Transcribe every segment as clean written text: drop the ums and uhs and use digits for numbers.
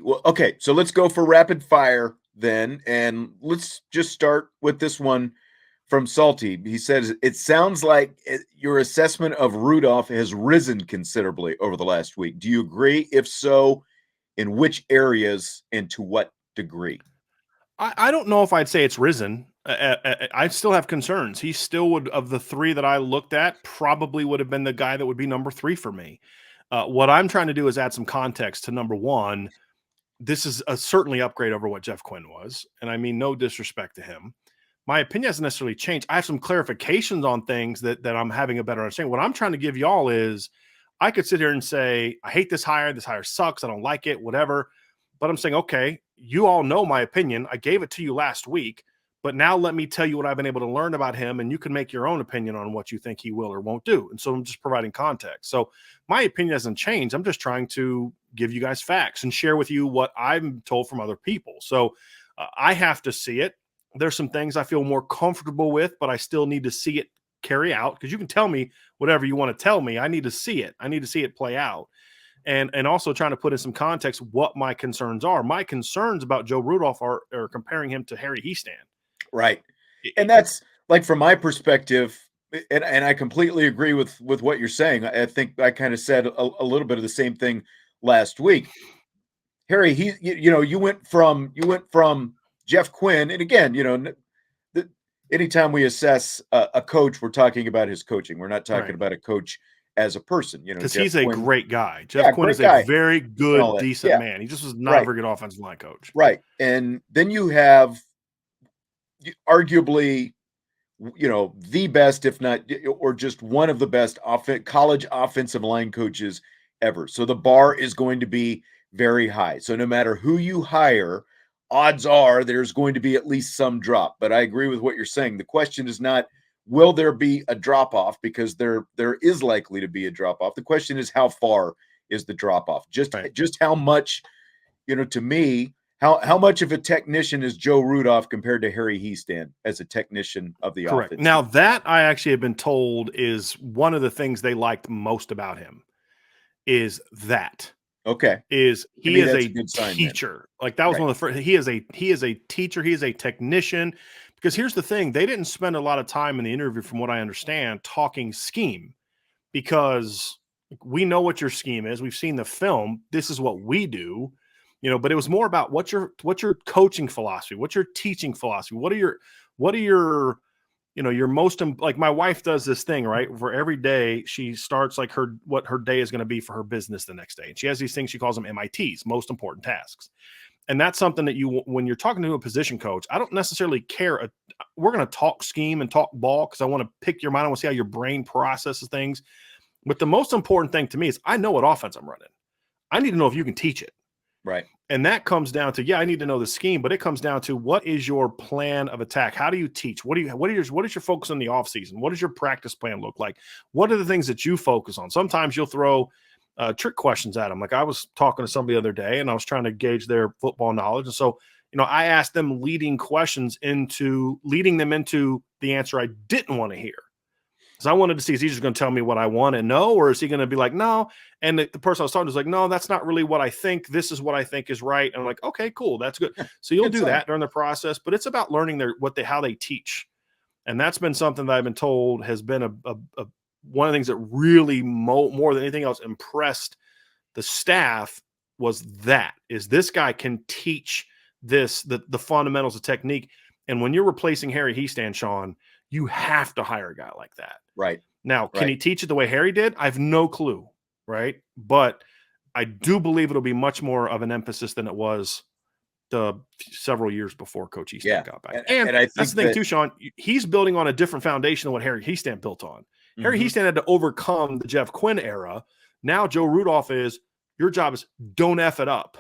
Well, okay, so let's go for rapid fire then, and let's just start with this one from Salty. He says, it sounds like your assessment of Rudolph has risen considerably over the last week. Do you agree? If so, in which areas and to what degree? I don't know if I'd say it's risen. I still have concerns. He still would, of the three that I looked at, probably would have been the guy that would be number 3 for me. What I'm trying to do is add some context to number 1. This is a certainly upgrade over what Jeff Quinn was. And I mean, no disrespect to him. My opinion hasn't necessarily changed. I have some clarifications on things that I'm having a better understanding. What I'm trying to give y'all is I could sit here and say, I hate this hire. This hire sucks. I don't like it, whatever. But I'm saying, okay, you all know my opinion. I gave it to you last week, but now let me tell you what I've been able to learn about him, and you can make your own opinion on what you think he will or won't do. And so I'm just providing context. So my opinion hasn't changed. I'm just trying to give you guys facts and share with you what I'm told from other people. So I have to see it. There's some things I feel more comfortable with, but I still need to see it carry out, because you can tell me whatever you want to tell me. I need to see it. I need to see it play out. And also trying to put in some context what my concerns are. My concerns about Joe Rudolph are comparing him to Harry Hiestand. Right. And that's like, from my perspective, and I completely agree with what you're saying. I think I kind of said a little bit of the same thing last week. Harry, you went from Jeff Quinn, and again, anytime we assess a coach, we're talking about his coaching. We're not talking about a coach as a person, because Jeff he's a Quinn, great guy. Jeff Quinn is a very good, decent man. He just was not a very good offensive line coach. Right. And then you have arguably, the best, if not, or just one of the best college offensive line coaches ever. So the bar is going to be very high. So no matter who you hire, odds are there's going to be at least some drop. But I agree with what you're saying. The question is not, will there be a drop off? Because there is likely to be a drop off. The question is, how far is the drop off? Just how much, to me, how much of a technician is Joe Rudolph compared to Harry Hiestand as a technician of the Correct. offense? Now, that I actually have been told is one of the things they liked most about him, is that. Okay. Is he is a teacher. Like, that was one of the first. He is a teacher. He is a technician. Because here's the thing, they didn't spend a lot of time in the interview, from what I understand, talking scheme, because we know what your scheme is. We've seen the film. This is what we do, but it was more about what's your coaching philosophy, what's your teaching philosophy, what are your your most, like, my wife does this thing, right? For every day she starts like what her day is going to be for her business the next day. And she has these things, she calls them MITs, most important tasks. And that's something that when you're talking to a position coach, I don't necessarily care. We're going to talk scheme and talk ball, because I want to pick your mind. I want to see how your brain processes things. But the most important thing to me is, I know what offense I'm running. I need to know if you can teach it. Right. And that comes down to, I need to know the scheme, but it comes down to, what is your plan of attack? How do you teach? What is your focus in the offseason? What does your practice plan look like? What are the things that you focus on? Sometimes you'll throw trick questions at them. Like, I was talking to somebody the other day, and I was trying to gauge their football knowledge. And so, I asked them leading them into the answer I didn't want to hear. Because I wanted to see, is he just going to tell me what I want to know, or is he going to be like, no? And the person I was talking to was like, no, that's not really what I think. This is what I think is right. And I'm like, okay, cool. That's good. So you'll do that during the process, but it's about learning how they teach. And that's been something that I've been told has been one of the things that really more than anything else impressed the staff, was this guy can teach the fundamentals of technique. And when you're replacing Harry Hiestand, Sean, you have to hire a guy like that. Right. Now, can he teach it the way Harry did? I have no clue. Right. But I do believe it'll be much more of an emphasis than it was several years before Coach Hiestand got back. And I think that's the thing too, Sean. He's building on a different foundation than what Harry Hiestand built on. Mm-hmm. Harry Hiestand had to overcome the Jeff Quinn era. Now Joe Rudolph your job is, don't F it up.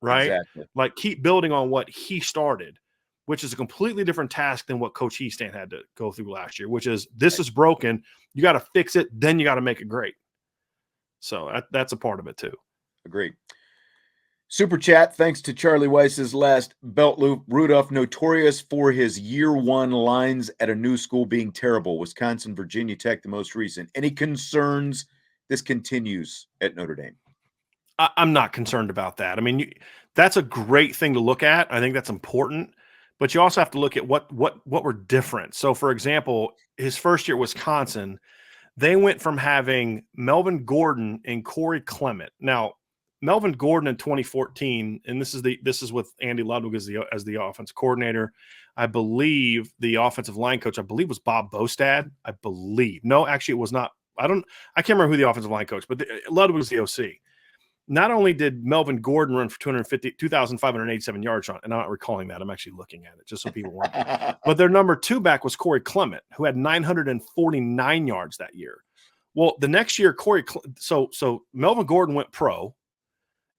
Right. Exactly. Like, keep building on what he started, which is a completely different task than what Coach Hiestand had to go through last year, which is, this is broken. You got to fix it. Then you got to make it great. So that's a part of it too. Agreed. Super chat. Thanks to Charlie Weiss's last belt loop. Rudolph, notorious for his year one lines at a new school being terrible. Wisconsin, Virginia Tech, the most recent. Any concerns this continues at Notre Dame? I'm not concerned about that. I mean, that's a great thing to look at. I think that's important, but you also have to look at what were different. So, for example, his first year at Wisconsin, they went from having Melvin Gordon and Corey Clement. Now, Melvin Gordon in 2014, and this is with Andy Ludwig as the offense coordinator. I believe the offensive line coach, I believe, was Bob Bostad. I believe. No, actually, it was not. I can't remember who the offensive line coach, but Ludwig was the OC. Not only did Melvin Gordon run for 2,587 yards on, and I'm not recalling that. I'm actually looking at it just so people want. But their number 2 back was Corey Clement, who had 949 yards that year. Well, the next year, so Melvin Gordon went pro,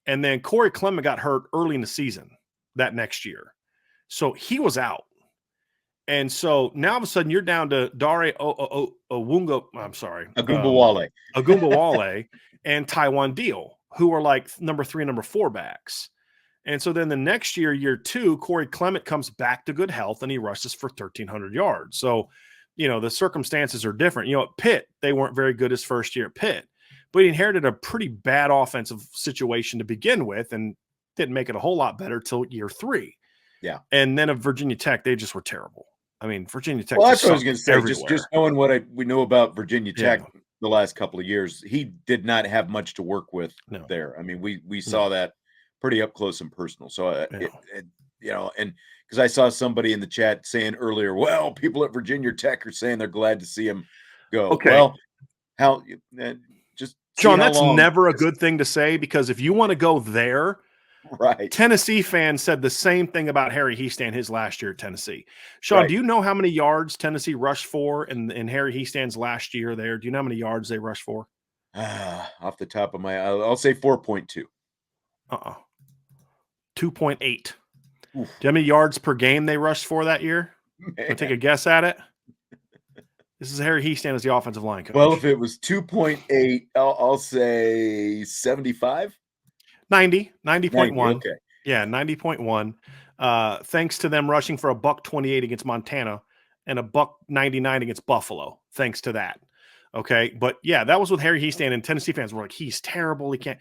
and then Corey Clement got hurt early in the season that next year. So he was out. And so now all of a sudden you're down to Dare Agumbawale and Taiwan Deal, who are like number 3 and number 4 backs. And so then the next year, year 2, Corey Clement comes back to good health and he rushes for 1,300 yards. So, the circumstances are different. At Pitt, they weren't very good his first year at Pitt, but he inherited a pretty bad offensive situation to begin with and didn't make it a whole lot better till year 3. Yeah. And then at Virginia Tech, they just were terrible. I mean, Virginia Tech. Well, that's what I was going to say. Just knowing what we know about Virginia Tech the last couple of years, he did not have much to work with there. I mean, we saw that pretty up close and personal. So, and because I saw somebody in the chat saying earlier, well, people at Virginia Tech are saying they're glad to see him go. Okay. Well, just John, that's never a good thing to say, because if you want to go there, right. Tennessee fans said the same thing about Harry Hiestand his last year at Tennessee. Sean, do you know how many yards Tennessee rushed for in Harry Hiestand's last year there? Do you know how many yards they rushed for? Off the top of my, I'll say 4.2. 2.8. Do you know how many yards per game they rushed for that year? Want to take a guess at it? This is Harry Hiestand as the offensive line coach. Well, if it was 2.8, I'll say 75. 90.1. Okay. Yeah, 90.1. Thanks to them rushing for $128 against Montana and $199 against Buffalo. Thanks to that. Okay. But yeah, that was with Harry Hiestand, and Tennessee fans were like, he's terrible. He can't.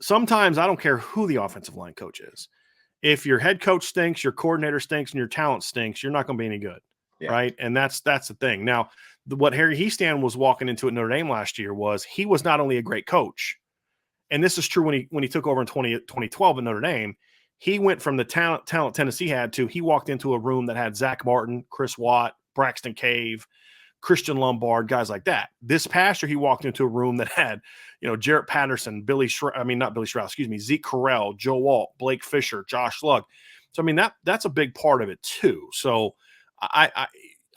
Sometimes I don't care who the offensive line coach is. If your head coach stinks, your coordinator stinks, and your talent stinks, you're not going to be any good. Yeah. Right. And that's the thing. Now, what Harry Hiestand was walking into at Notre Dame last year was he was not only a great coach, and this is true when he took over in 2012 at Notre Dame. He went from the talent Tennessee had to, he walked into a room that had Zach Martin, Chris Watt, Braxton Cave, Christian Lombard, guys like that. This past year, he walked into a room that had, Jarrett Patterson, Zeke Correll, Joe Alt, Blake Fisher, Josh Lugg. So, I mean, that's a big part of it too. So I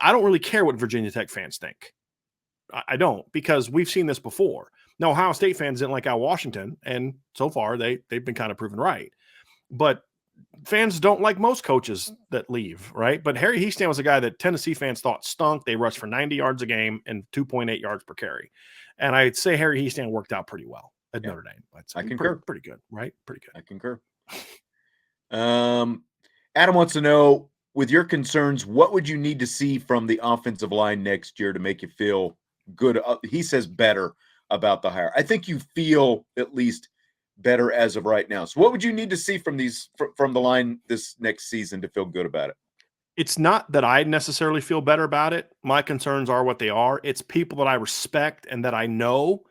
don't really care what Virginia Tech fans think. I don't, because we've seen this before. Now, Ohio State fans didn't like Al Washington, and so far they've been kind of proven right. But fans don't like most coaches that leave, right? But Harry Hiestand was a guy that Tennessee fans thought stunk. They rushed for 90 yards a game and 2.8 yards per carry. And I'd say Harry Hiestand worked out pretty well at Notre Dame. I concur. Pretty good, right? Pretty good. I concur. Adam wants to know, with your concerns, what would you need to see from the offensive line next year to make you feel good? He says better about the hire. I think you feel at least better as of right now. So what would you need to see from the line this next season to feel good about it? It's not that I necessarily feel better about it. My concerns are what they are. It's people that I respect and that I know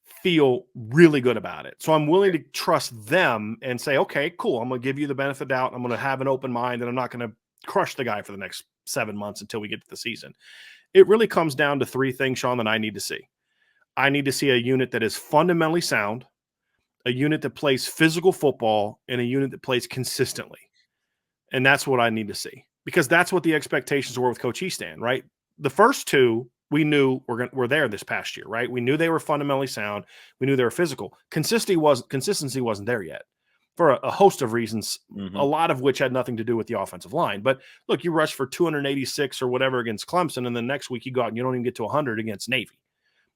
feel really good about it. So I'm willing to trust them and say, okay, cool. I'm going to give you the benefit of the doubt. I'm going to have an open mind, and I'm not going to crush the guy for the next 7 months until we get to the season. It really comes down to 3 things, Sean, that I need to see. I need to see a unit that is fundamentally sound, a unit that plays physical football, and a unit that plays consistently. And that's what I need to see, because that's what the expectations were with Coach Hiestand, right? The first 2 we knew were there this past year, right? We knew they were fundamentally sound. We knew they were physical. Consistency wasn't there yet for a host of reasons, a lot of which had nothing to do with the offensive line. But look, you rush for 286 or whatever against Clemson, and the next week you go out and you don't even get to 100 against Navy.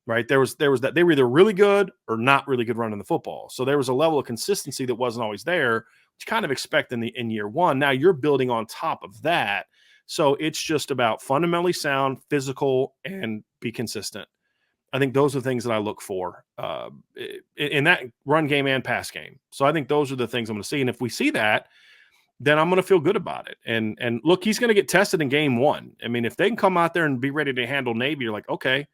Right. There was that they were either really good or not really good running the football. So there was a level of consistency that wasn't always there, which you kind of expect in year one. Now you're building on top of that. So it's just about fundamentally sound, physical, and be consistent. I think those are the things that I look for in that run game and pass game. So I think those are the things I'm going to see. And if we see that, then I'm going to feel good about it. And look, he's going to get tested in game one. I mean, if they can come out there and be ready to handle Navy, you're like, okay,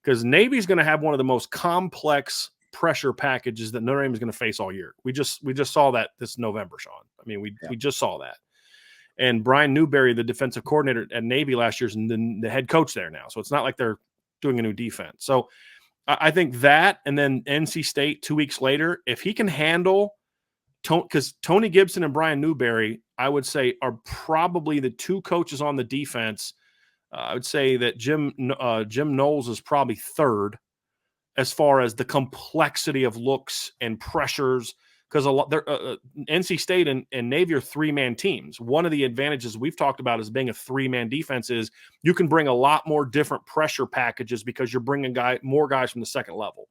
because Navy's going to have one of the most complex pressure packages that Notre Dame is going to face all year. We just saw that this November, Sean. I mean, we just saw that. And Brian Newberry, the defensive coordinator at Navy last year, is the head coach there now. So it's not like they're doing a new defense. So I think that, and then NC State 2 weeks later, if he can handle because Tony Gibson and Brian Newberry, I would say, are probably the two coaches on the defense. I would say that Jim Knowles is probably third as far as the complexity of looks and pressures, because NC State and Navy are three-man teams. One of the advantages we've talked about as being a three-man defense is you can bring a lot more different pressure packages because you're bringing more guys from the second level.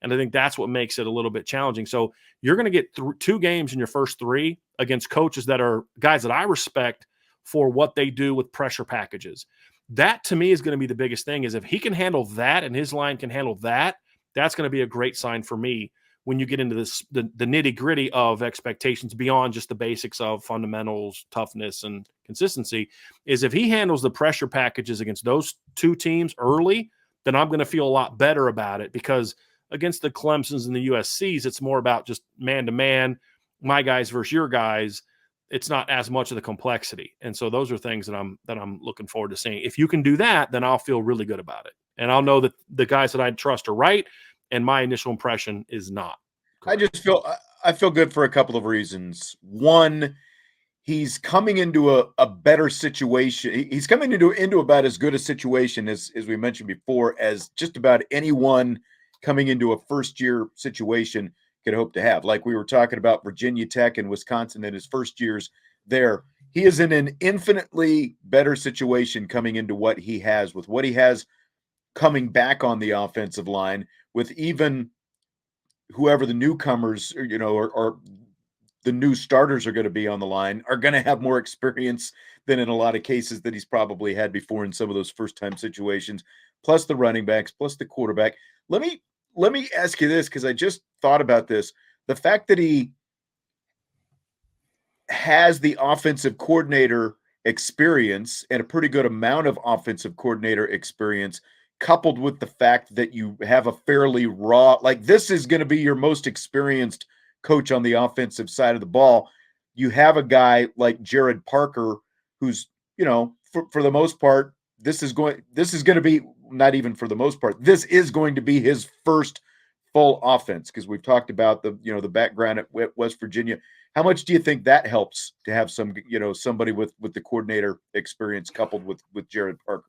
And I think that's what makes it a little bit challenging. So you're going to get two games in your first three against coaches that are guys that I respect for what they do with pressure packages. That, to me, is going to be the biggest thing, is if he can handle that and his line can handle that, that's going to be a great sign for me when you get into the nitty-gritty of expectations beyond just the basics of fundamentals, toughness, and consistency, is if he handles the pressure packages against those two teams early, then I'm going to feel a lot better about it, because against the Clemsons and the USCs, it's more about just man-to-man, my guys versus your guys. It's not as much of the complexity. And so those are things that I'm looking forward to seeing. If you can do that, then I'll feel really good about it. And I'll know that the guys that I trust are right, and my initial impression is not correct. I feel good for a couple of reasons. One, he's coming into a better situation. He's coming into about as good a situation as we mentioned before, as just about anyone coming into a first-year situation could hope to have. Like we were talking about Virginia Tech and Wisconsin in his first years there. He is in an infinitely better situation coming into what he has, with what he has coming back on the offensive line, with even whoever the newcomers, or the new starters are going to be on the line, are going to have more experience than in a lot of cases that he's probably had before in some of those first-time situations, plus the running backs, plus the quarterback. Let me ask you this, because I just thought about this. The fact that he has the offensive coordinator experience, and a pretty good amount of offensive coordinator experience, coupled with the fact that you have a fairly raw, like this is going to be your most experienced coach on the offensive side of the ball. You have a guy like Jared Parker, who's, for the most part, this is going to be, not even for the most part, this is going to be his first full offense, because we've talked about the background at West Virginia. How much do you think that helps to have somebody with the coordinator experience coupled with Jared Parker?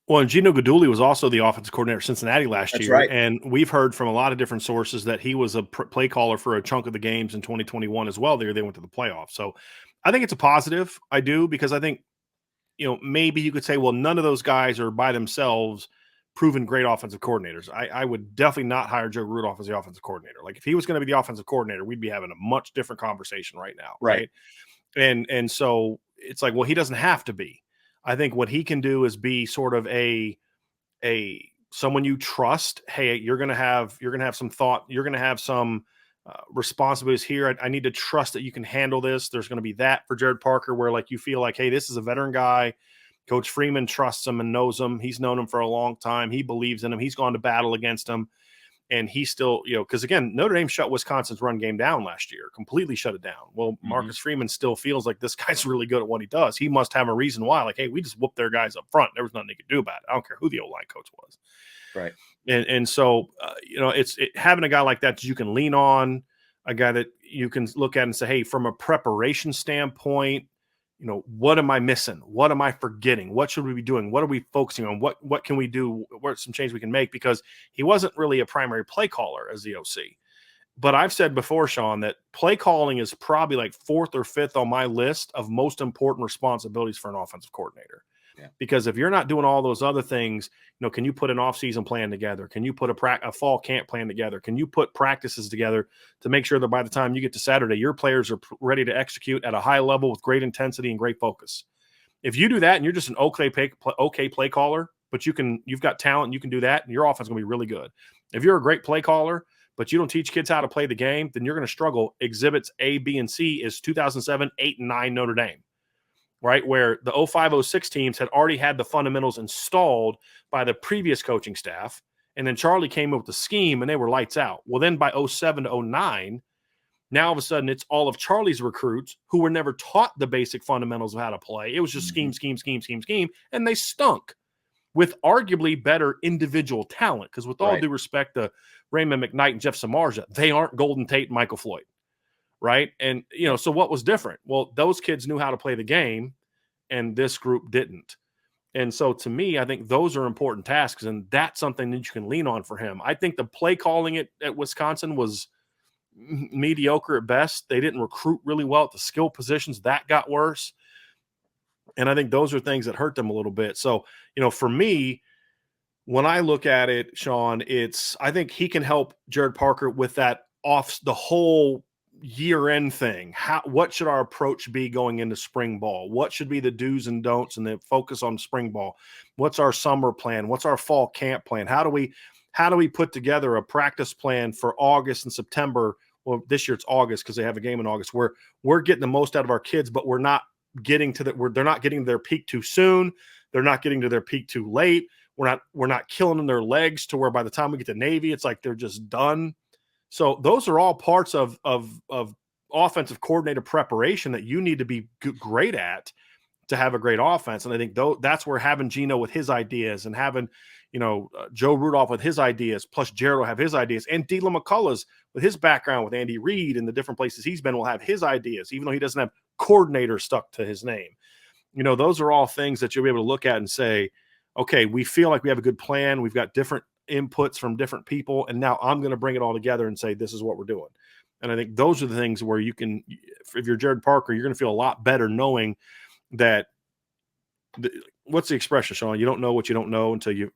Well, and Gino Guidugli was also the offensive coordinator at Cincinnati last That's year. right. And we've heard from a lot of different sources that he was a play caller for a chunk of the games in 2021 as well. They went to the playoffs. So I think it's a positive. I do, because I think, maybe you could say, well, none of those guys are by themselves proven great offensive coordinators. I would definitely not hire Joe Rudolph as the offensive coordinator. Like, if he was going to be the offensive coordinator, we'd be having a much different conversation right now. Right. And so it's like, well, he doesn't have to be. I think what he can do is be sort of a someone you trust. Hey, you're going to have some thought. You're going to have some responsibilities here. I need to trust that you can handle this. There's going to be that for Jared Parker, where like you feel like, hey, this is a veteran guy. Coach Freeman trusts him and knows him. He's known him for a long time. He believes in him. He's gone to battle against him. And he still, because again, Notre Dame shut Wisconsin's run game down last year, completely shut it down. Well, Marcus Freeman still feels like this guy's really good at what he does. He must have a reason why. Like, hey, we just whooped their guys up front. There was nothing they could do about it. I don't care who the O-line coach was. Right. And so, it's having a guy like that you can lean on, a guy that you can look at and say, hey, from a preparation standpoint, what am I missing? What am I forgetting? What should we be doing? What are we focusing on? What can we do? What are some changes we can make? Because he wasn't really a primary play caller as the OC. But I've said before, Sean, that play calling is probably like fourth or fifth on my list of most important responsibilities for an offensive coordinator. Yeah. Because if you're not doing all those other things, can you put an offseason plan together? Can you put a fall camp plan together? Can you put practices together to make sure that by the time you get to Saturday, your players are ready to execute at a high level with great intensity and great focus? If you do that and you're just an okay play caller, but you've got talent, and you can do that, and your offense is going to be really good. If you're a great play caller, but you don't teach kids how to play the game, then you're going to struggle. Exhibits A, B, and C is 2007, 8, and 9 Notre Dame, right? Where the 05, 06 teams had already had the fundamentals installed by the previous coaching staff. And then Charlie came up with the scheme and they were lights out. Well, then by 07 to 09, now all of a sudden it's all of Charlie's recruits who were never taught the basic fundamentals of how to play. It was just scheme, and they stunk with arguably better individual talent. Because with all due respect to Raymond McKnight and Jeff Samardzija, they aren't Golden Tate and Michael Floyd, right? And, so what was different? Well, those kids knew how to play the game, and this group didn't. And so to me, I think those are important tasks, and that's something that you can lean on for him. I think the play calling at Wisconsin was mediocre at best. They didn't recruit really well at the skill positions. That got worse. And I think those are things that hurt them a little bit. So, for me, when I look at it, Sean, I think he can help Jared Parker with that the whole year-end thing. What should our approach be going into spring ball? What should be the do's and don'ts and the focus on spring ball? What's our summer plan? What's our fall camp plan? How do we put together a practice plan for August and September? Well, this year it's August because they have a game in August where we're getting the most out of our kids, but we're not getting to they're not getting to their peak too soon. They're not getting to their peak too late. We're not killing them their legs to where by the time we get to Navy, it's like they're just done. So those are all parts of offensive coordinator preparation that you need to be great at to have a great offense. And I think that's where having Gino with his ideas and having, Joe Rudolph with his ideas, plus Jared will have his ideas, and Dylan McCullough's with his background with Andy Reid and the different places he's been will have his ideas, even though he doesn't have coordinator stuck to his name. Those are all things that you'll be able to look at and say, okay, we feel like we have a good plan. We've got different inputs from different people, and now I'm going to bring it all together and say this is what we're doing. And I think those are the things where you can, if you're Jared Parker, you're going to feel a lot better knowing that what's the expression, Sean? You don't know what you don't know until you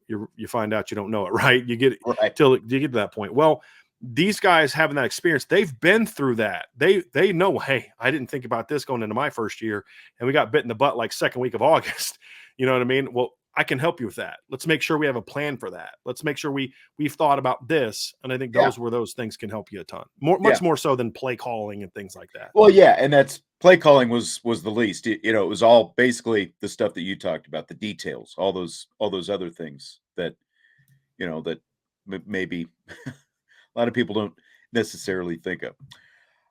find out you don't know it, right? You get till you get to that point. Well, these guys having that experience, they've been through that. They know, hey, I didn't think about this going into my first year, and we got bit in the butt like second week of August. You know what I mean? Well, I can help you with that. Let's make sure we have a plan for that. Let's make sure we've thought about this. And I think those things can help you a ton. Much more so than play calling and things like that. Well, yeah, and that's play calling was the least. It was all basically the stuff that you talked about, the details, all those other things that that maybe a lot of people don't necessarily think of.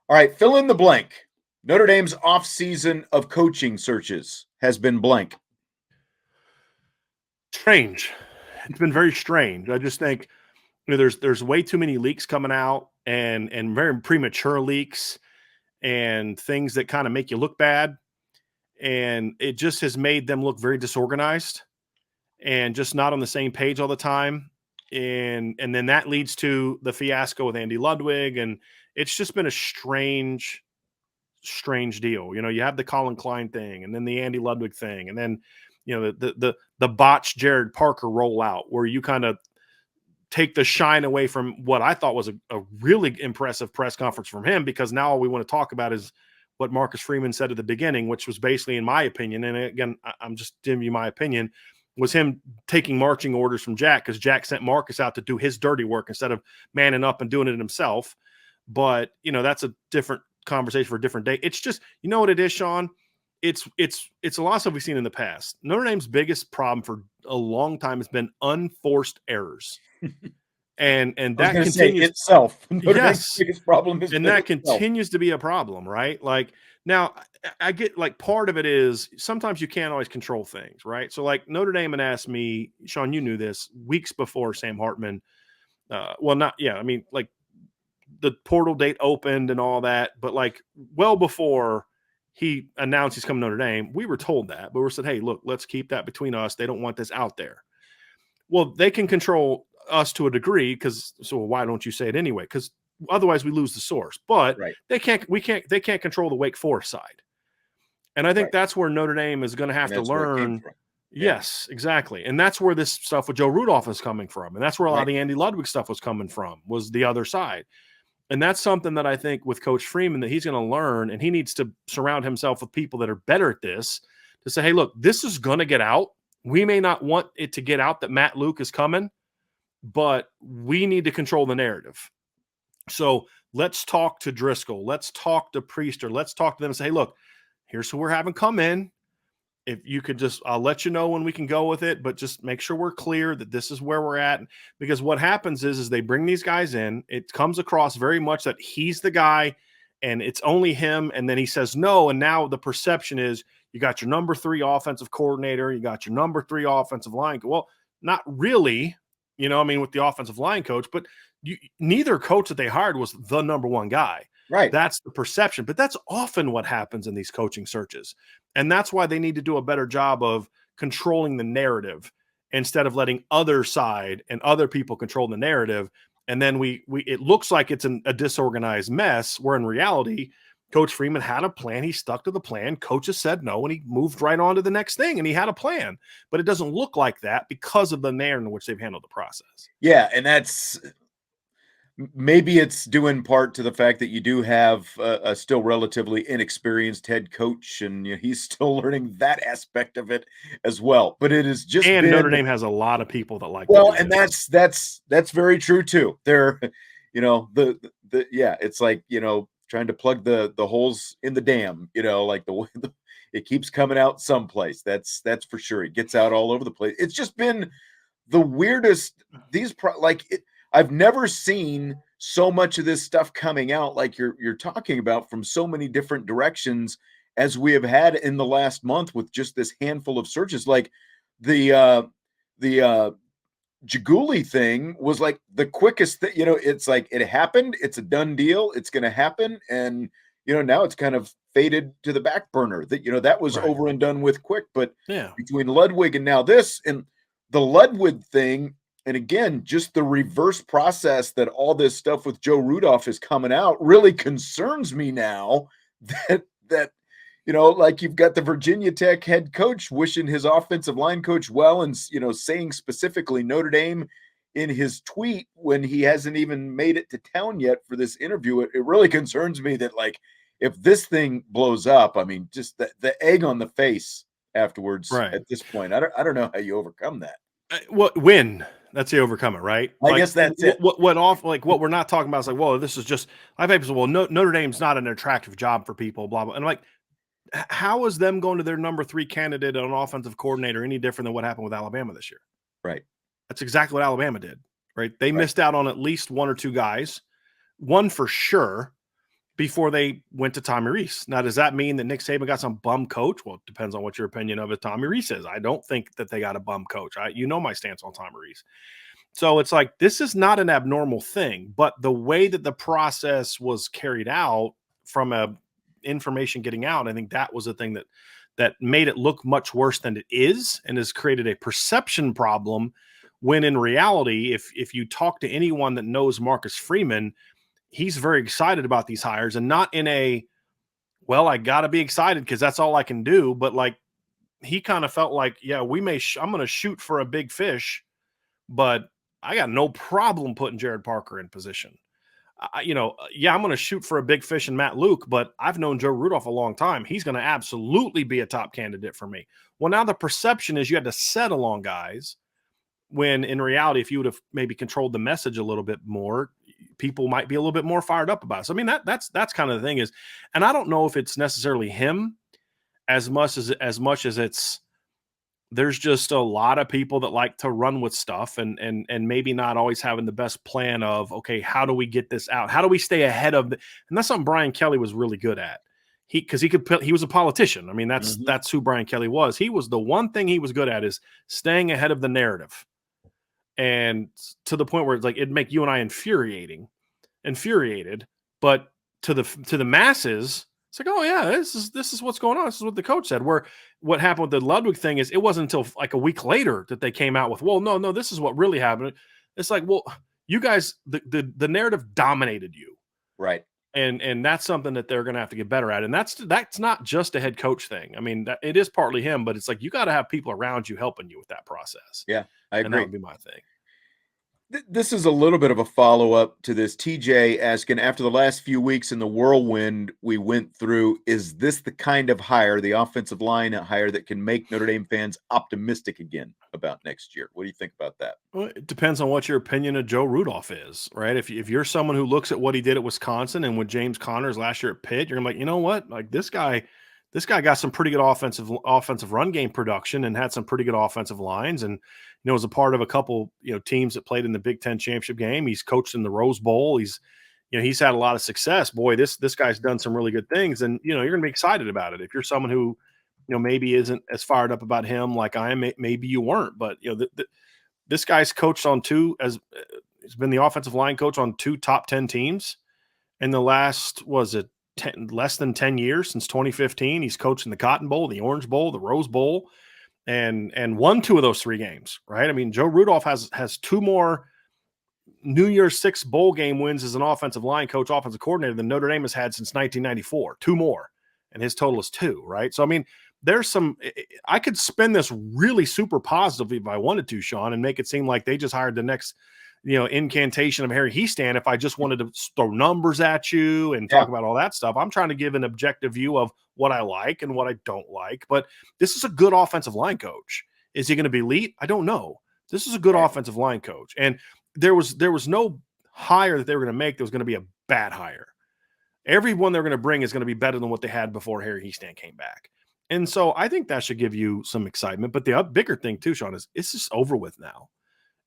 All right, fill in the blank. Notre Dame's offseason of coaching searches has been blank. Strange. It's been very strange. I just think there's way too many leaks coming out and very premature leaks and things that kind of make you look bad. And it just has made them look very disorganized and just not on the same page all the time. And then that leads to the fiasco with Andy Ludwig. And it's just been a strange deal. You have the Colin Klein thing and then the Andy Ludwig thing. And then, the botched Jared Parker rollout where you kind of take the shine away from what I thought was a really impressive press conference from him, because now all we want to talk about is what Marcus Freeman said at the beginning, which was basically, in my opinion, and again, I'm just giving you my opinion, was him taking marching orders from Jack because Jack sent Marcus out to do his dirty work instead of manning up and doing it himself. But, that's a different conversation for a different day. It's just, what it is, Sean? It's a lot of stuff we've seen in the past. Notre Dame's biggest problem for a long time has been unforced errors. And that continues itself. Yes. Biggest problem is and that continues to be a problem, right? Like now I get like part of it is sometimes you can't always control things, right? So like Notre Dame had asked me, Sean, you knew this weeks before Sam Hartman. Like the portal date opened and all that, but like well before he announced he's coming to Notre Dame, we were told that, but we said, hey, look, let's keep that between us. They don't want this out there. Well, they can control us to a degree so why don't you say it anyway? Because otherwise we lose the source. But they can't control the Wake Forest side. And I think that's where Notre Dame is going to have to learn. Yes, exactly. And that's where this stuff with Joe Rudolph is coming from. And that's where a lot of the Andy Ludwig stuff was coming from, was the other side. And that's something that I think with Coach Freeman that he's going to learn, and he needs to surround himself with people that are better at this to say, hey, look, this is going to get out. We may not want it to get out that Matt Luke is coming, but we need to control the narrative. So let's talk to Driscoll. Let's talk to Priester. Let's talk to them and say, hey, look, here's who we're having come in. If you could just, I'll let you know when we can go with it, but just make sure we're clear that this is where we're at. Because what happens is they bring these guys in. It comes across very much that he's the guy and it's only him. And then he says no. And now the perception is you got your number 3 offensive coordinator. You got your number 3 offensive line. Well, not really, with the offensive line coach, but neither coach that they hired was the number 1 guy. Right. That's the perception, but that's often what happens in these coaching searches. And that's why they need to do a better job of controlling the narrative instead of letting other side and other people control the narrative. And then it looks like it's a disorganized mess, where in reality, Coach Freeman had a plan. He stuck to the plan. Coaches said no, and he moved right on to the next thing, and he had a plan. But it doesn't look like that because of the manner in which they've handled the process. Yeah, and that's – maybe it's due in part to the fact that you do have a still relatively inexperienced head coach, and he's still learning that aspect of it as well. But it is just Notre Dame has a lot of people that like. Well, and that's very true too. They're, it's like trying to plug the holes in the dam. Like it keeps coming out someplace. That's for sure. It gets out all over the place. It's just been the weirdest. I've never seen so much of this stuff coming out like you're talking about from so many different directions as we have had in the last month with just this handful of searches. Like the Jaguli thing was like the quickest thing. It's like it happened. It's a done deal. It's going to happen. And, now it's kind of faded to the back burner that was right. Over and done with quick. But between Ludwig and now this and the Ludwig thing, and again, just the reverse process that all this stuff with Joe Rudolph is coming out really concerns me now that like you've got the Virginia Tech head coach wishing his offensive line coach well and, saying specifically Notre Dame in his tweet when he hasn't even made it to town yet for this interview. It really concerns me that, like, if this thing blows up, I mean, just the egg on the face afterwards right. At this point, I don't know how you overcome that. Win. That's the overcome it, right? I guess that's it. What we're not talking about is like, well, this is just, I've had people say, well, Notre Dame's not an attractive job for people, blah, blah. And I'm like, how is them going to their number 3 candidate on offensive coordinator any different than what happened with Alabama this year? Right. That's exactly what Alabama did, right? They missed out on at least 1 or 2 guys, one for sure, before they went to Tommy Rees. Now, does that mean that Nick Saban got some bum coach? Well, it depends on what your opinion of it Tommy Rees is. I don't think that they got a bum coach. My stance on Tommy Rees. So it's like, this is not an abnormal thing, but the way that the process was carried out from a information getting out, I think that was the thing that made it look much worse than it is and has created a perception problem, when in reality, if you talk to anyone that knows Marcus Freeman, he's very excited about these hires, and not in a, well, I got to be excited because that's all I can do. But like, he kind of felt like, yeah, I'm going to shoot for a big fish, but I got no problem putting Jared Parker in position. I'm going to shoot for a big fish in Matt Luke, but I've known Joe Rudolph a long time. He's going to absolutely be a top candidate for me. Well, now the perception is you had to settle on guys, when in reality, if you would have maybe controlled the message a little bit more, people might be a little bit more fired up about it. So, I mean, that's kind of the thing is, and I don't know if it's necessarily him as much as it's, there's just a lot of people that like to run with stuff and maybe not always having the best plan of, okay, how do we get this out? How do we stay ahead of and that's something Brian Kelly was really good at. He was a politician. I mean, that's who Brian Kelly was. He was the one thing he was good at is staying ahead of the narrative. And to the point where it's like, it'd make you and I infuriated, but to the masses, it's like, oh yeah, this is what's going on. This is what the coach said. Where what happened with the Ludwig thing is, it wasn't until like a week later that they came out with, well, no, this is what really happened. It's like, well, you guys, the narrative dominated you, right? And that's something that they're going to have to get better at. And that's not just a head coach thing. I mean, it is partly him, but it's like you got to have people around you helping you with that process. Yeah, I agree. And that would be my thing. This is a little bit of a follow-up to this. TJ asking, after the last few weeks in the whirlwind we went through, is this the kind of hire, the offensive line hire, that can make Notre Dame fans optimistic again about next year? What do you think about that? Well, it depends on what your opinion of Joe Rudolph is, right? If you're someone who looks at what he did at Wisconsin and with James Connors last year at Pitt, you're like, you know what? Like this guy got some pretty good offensive run game production and had some pretty good offensive lines, and was a part of a couple teams that played in the Big Ten championship game. He's coached in the Rose Bowl. He's had a lot of success. Boy, this guy's done some really good things, and you're going to be excited about it. If you're someone who maybe isn't as fired up about him like I am, maybe you weren't, but this guy's coached on he's been the offensive line coach on 2 top 10 teams in the last, less than 10 years, since 2015. He's coached in the Cotton Bowl, the Orange Bowl, the Rose Bowl, and won 2 of those 3 games, right? I mean, Joe Rudolph has 2 more New Year's 6 bowl game wins as an offensive line coach, offensive coordinator than Notre Dame has had since 1994, 2 more, and his total is 2, right? So, I mean, I could spin this really super positively if I wanted to, Sean, and make it seem like they just hired the next, incantation of Harry Hiestand. If I just wanted to throw numbers at you and talk about all that stuff, I'm trying to give an objective view of what I like and what I don't like. But this is a good offensive line coach. Is he going to be elite? I don't know. This is a good offensive line coach. And there was no hire that they were going to make that was going to be a bad hire. Everyone they're going to bring is going to be better than what they had before Harry Hiestand came back. And so I think that should give you some excitement. But the bigger thing too, Sean, is it's just over with now.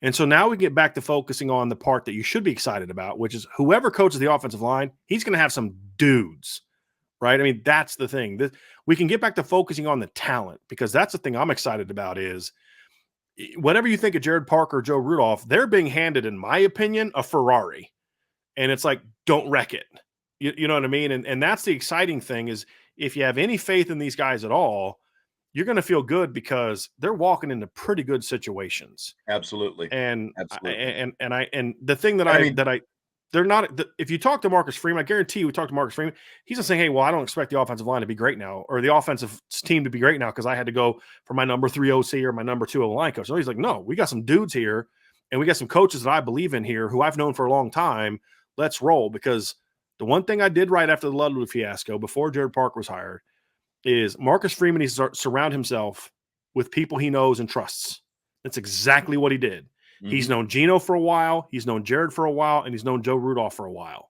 And so now we get back to focusing on the part that you should be excited about, which is whoever coaches the offensive line, he's going to have some dudes, right? I mean, that's the thing. We can get back to focusing on the talent, because that's the thing I'm excited about is whatever you think of Jared Parker or Joe Rudolph, they're being handed, in my opinion, a Ferrari. And it's like, don't wreck it. You know what I mean? And that's the exciting thing is, if you have any faith in these guys at all, you're going to feel good because they're walking into pretty good situations. Absolutely. And Absolutely. And the thing that they're not, if you talk to Marcus Freeman, I guarantee you, we talk to Marcus Freeman, he's not saying, hey, well, I don't expect the offensive line to be great now, or the offensive team to be great now, because I had to go for my number 3 OC or my number 2 line coach. So he's like, no, we got some dudes here, and we got some coaches that I believe in here who I've known for a long time. Let's roll. Because the one thing I did right after the Ludwig fiasco, before Jared Parker was hired, is Marcus Freeman needs to surround himself with people he knows and trusts. That's exactly what he did. Mm-hmm. He's known Gino for a while, he's known Jared for a while, and he's known Joe Rudolph for a while.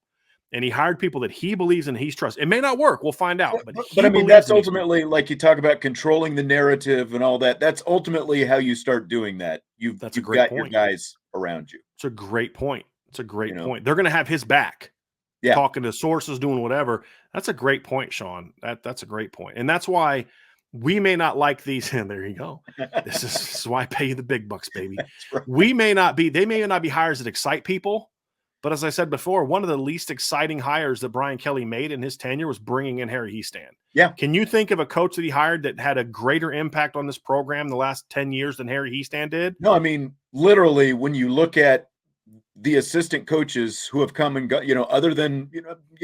And he hired people that he believes in, he's trusts. It may not work. We'll find out. But I mean, that's ultimately, like you talk about controlling the narrative and all that. That's ultimately how you start doing that. You've got your guys around you. It's a great point. It's a great point. They're going to have his back. Yeah. Talking to sources, doing whatever. That's a great point, Sean. That's a great point. And that's why we may not like these. And there you go. This is why I pay you the big bucks, baby. Right. They may not be hires that excite people. But as I said before, one of the least exciting hires that Brian Kelly made in his tenure was bringing in Harry Hiestand. Yeah. Can you think of a coach that he hired that had a greater impact on this program the last 10 years than Harry Hiestand did? No, I mean, literally, when you look at the assistant coaches who have come and got, other than,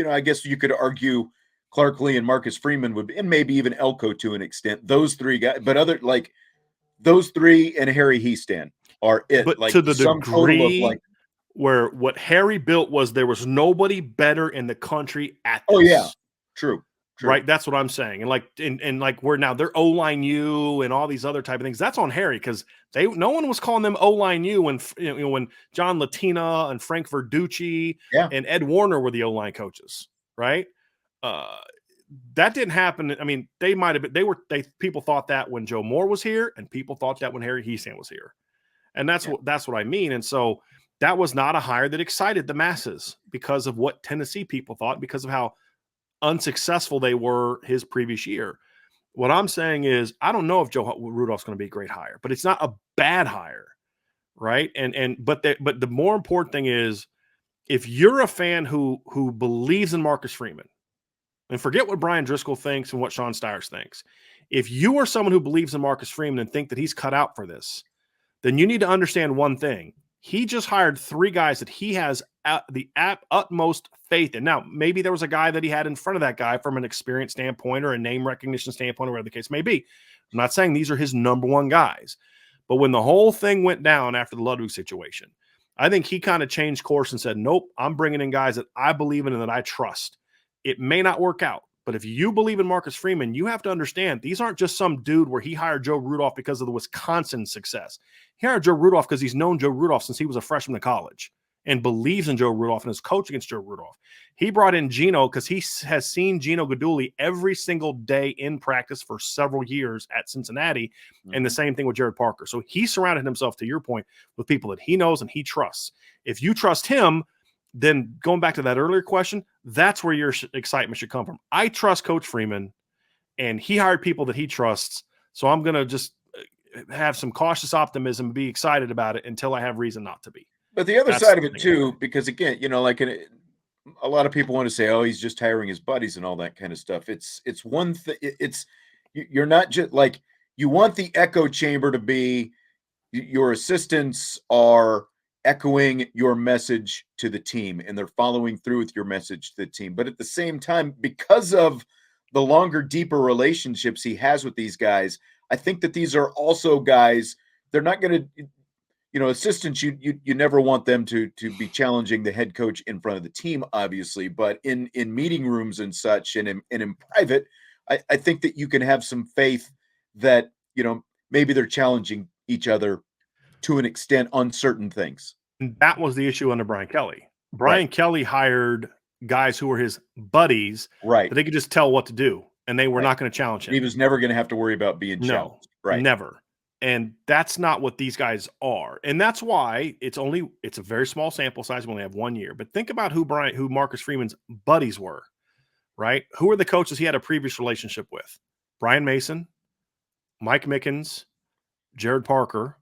I guess you could argue Clark Lee and Marcus Freeman would be, and maybe even Elko to an extent, those 3 guys, but those 3 and Harry Hiestand are it. But to the degree where what Harry built there was nobody better in the country at this. Oh yeah. True. Right. That's what I'm saying. And like we're now they're O-line U and all these other type of things. That's on Harry, because no one was calling them O-line U when when John Latina and Frank Verducci and Ed Warner were the O-line coaches. Right. That didn't happen. I mean, they might have been, people thought that when Joe Moore was here, and people thought that when Harry Hiestand was here. And that's what I mean. And so that was not a hire that excited the masses because of what Tennessee people thought, because of how unsuccessful they were his previous year. What I'm saying is, I don't know if Joe Rudolph's going to be a great hire, but it's not a bad hire, right? But the more important thing is, if you're a fan who believes in Marcus Freeman, and forget what Brian Driscoll thinks and what Sean Stiers thinks, if you are someone who believes in Marcus Freeman and think that he's cut out for this, then you need to understand one thing. He just hired 3 guys that he has the utmost faith in. Now, maybe there was a guy that he had in front of that guy from an experience standpoint or a name recognition standpoint, or whatever the case may be. I'm not saying these are his number 1 guys. But when the whole thing went down after the Ludwig situation, I think he kind of changed course and said, nope, I'm bringing in guys that I believe in and that I trust. It may not work out, but if you believe in Marcus Freeman, you have to understand these aren't just some dude where he hired Joe Rudolph because of the Wisconsin success. He hired Joe Rudolph because he's known Joe Rudolph since he was a freshman in college and believes in Joe Rudolph and is coaching against Joe Rudolph. He brought in Gino because he has seen Gino Guidugli every single day in practice for several years at Cincinnati, and the same thing with Jared Parker. So he surrounded himself, to your point, with people that he knows and he trusts. If you trust him, then going back to that earlier question, that's where your excitement should come from. I trust Coach Freeman, and he hired people that he trusts, so I'm going to just have some cautious optimism and be excited about it until I have reason not to be. But the other side of it too, because again, you know, like a lot of people want to say, "Oh, he's just hiring his buddies and all that kind of stuff." It's one thing. You're not just like, you want the echo chamber to be your assistants are echoing your message to the team and they're following through with your message to the team. But at the same time, because of the longer, deeper relationships he has with these guys, I think that these are also guys. They're not going to. You know, assistants, you never want them to be challenging the head coach in front of the team, obviously, but in meeting rooms and such, and in private, I think that you can have some faith that, you know, maybe they're challenging each other to an extent on certain things. And that was the issue under Brian Kelly. Brian Kelly hired guys who were his buddies, that they could just tell what to do, and they were not going to challenge him. He was never going to have to worry about being challenged. Never. And that's not what these guys are. And that's why it's a very small sample size. We only have 1 year. But think about who Marcus Freeman's buddies were, right? Who are the coaches he had a previous relationship with? Brian Mason, Mike Mickens, Jared Parker.